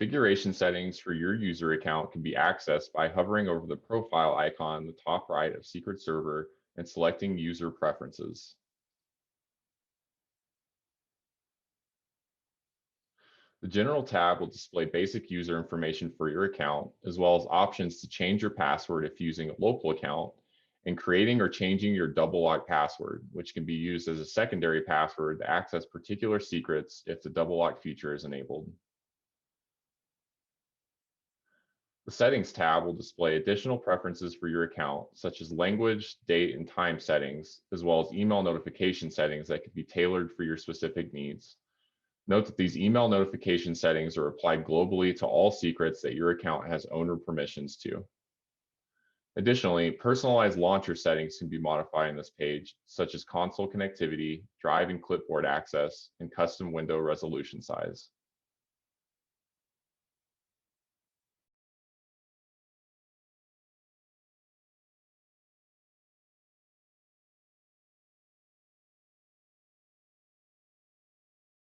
Configuration settings for your user account can be accessed by hovering over the profile icon in the top right of Secret Server and selecting User Preferences. The General tab will display basic user information for your account, as well as options to change your password if using a local account, and creating or changing your double lock password, which can be used as a secondary password to access particular secrets if the double lock feature is enabled. The Settings tab will display additional preferences for your account, such as language, date, and time settings, as well as email notification settings that can be tailored for your specific needs. Note that these email notification settings are applied globally to all secrets that your account has owner permissions to. Additionally, personalized launcher settings can be modified in this page, such as console connectivity, drive and clipboard access, and custom window resolution size.